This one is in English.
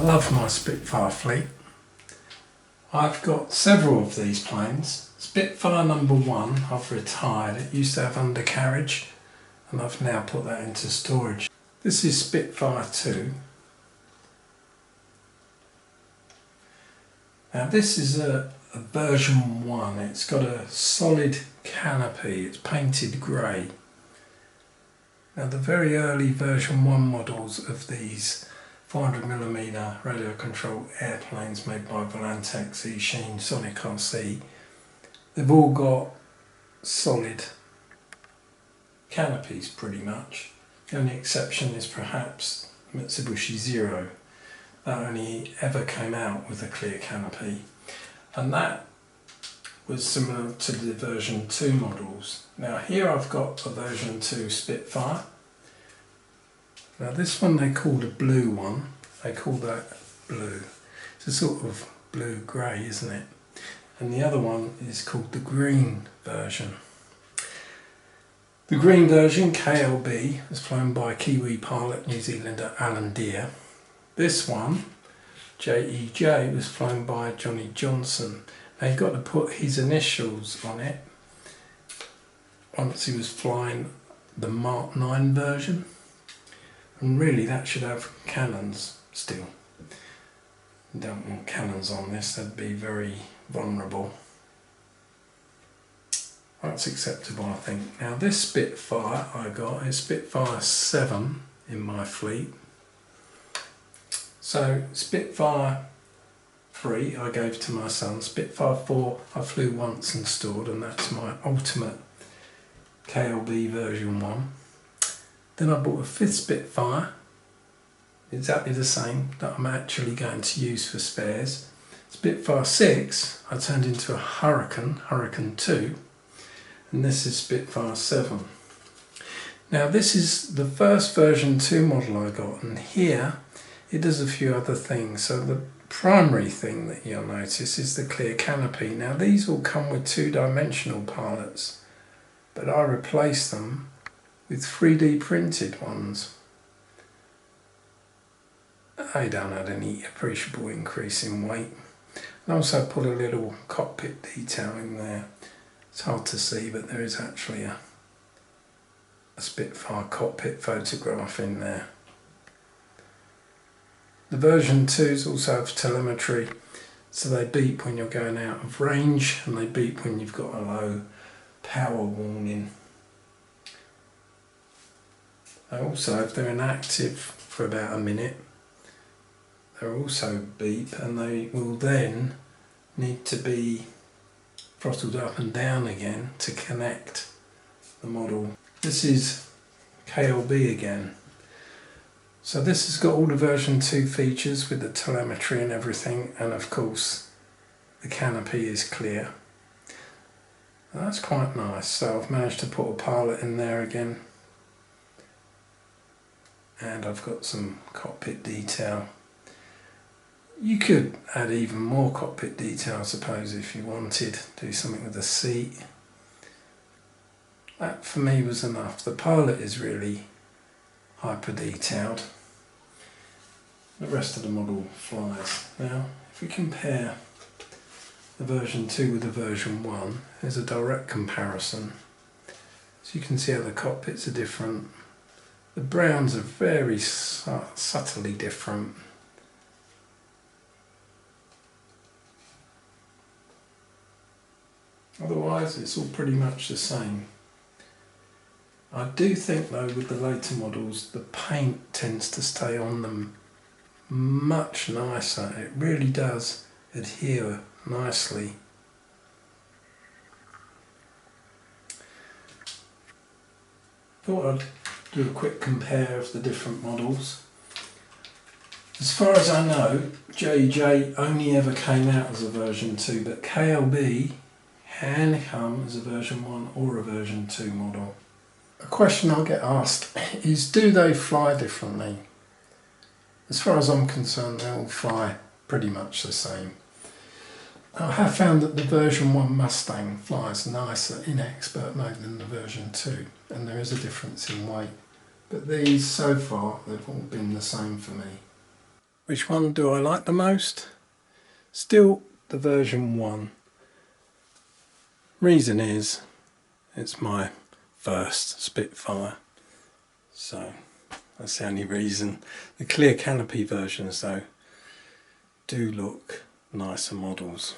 I love my Spitfire fleet. I've got several of these planes. Spitfire number 1 I've retired. It used to have undercarriage and I've now put that into storage. This is Spitfire 2. Now this is a version 1. It's got a solid canopy. It's painted grey. Now the very early version 1 models of these 400mm radio control airplanes made by Volantex, Eachine, Sonic RC, they've all got solid canopies pretty much. The only exception is perhaps Mitsubishi Zero. That only ever came out with a clear canopy, and that was similar to the version 2 models. Now here I've got a version 2 Spitfire. Now this one they called a blue one. They call that blue. It's a sort of blue-grey, isn't it? And the other one is called the green version. The green version, KLB, was flown by Kiwi pilot New Zealander Alan Deere. This one, JEJ, was flown by Johnny Johnson. Now he got to put his initials on it once he was flying the Mark 9 version. And really that should have cannons still. You don't want cannons on this, that'd be very vulnerable. That's acceptable, I think. Now this Spitfire I got is Spitfire 7 in my fleet. So Spitfire 3 I gave to my son. Spitfire 4 I flew once and stored, and that's my ultimate KLB version 1. Then I bought a 5th Spitfire, exactly the same, that I'm actually going to use for spares. Spitfire 6 I turned into a Hurricane 2, and this is Spitfire 7. Now this is the first version 2 model I got, and here it does a few other things. So the primary thing that you'll notice is the clear canopy. Now these all come with 2-dimensional pilots, but I replaced them with 3D printed ones. They don't add any appreciable increase in weight. And I also put a little cockpit detail in there. It's hard to see, but there is actually a Spitfire cockpit photograph in there. The version 2s also have telemetry, so they beep when you're going out of range and they beep when you've got a low power warning. They also, if they're inactive for about a minute, they'll also beep, and they will then need to be throttled up and down again to connect the model. This is KLB again. So this has got all the version 2 features with the telemetry and everything, and of course the canopy is clear. And that's quite nice. So I've managed to put a pilot in there again, and I've got some cockpit detail. You could add even more cockpit detail, I suppose, if you wanted. Do something with the seat. That for me was enough. The pilot is really hyper detailed. The rest of the model flies. Now if we compare the version 2 with the version 1, there's a direct comparison. So you can see how the cockpits are different. The browns are very subtly different. Otherwise it's all pretty much the same. I do think though with the later models the paint tends to stay on them much nicer. It really does adhere nicely. Thought I'd do a quick compare of the different models. As far as I know, JEJ only ever came out as a version 2, but KLB can come as a version 1 or a version 2 model. A question I'll get asked is, do they fly differently? As far as I'm concerned, they all fly pretty much the same. I have found that the version 1 Mustang flies nicer in expert mode than the version 2, and there is a difference in weight. But these, so far, they've all been the same for me. Which one do I like the most? Still the version 1. Reason is, it's my first Spitfire, so that's the only reason. The clear canopy versions though do look nicer models.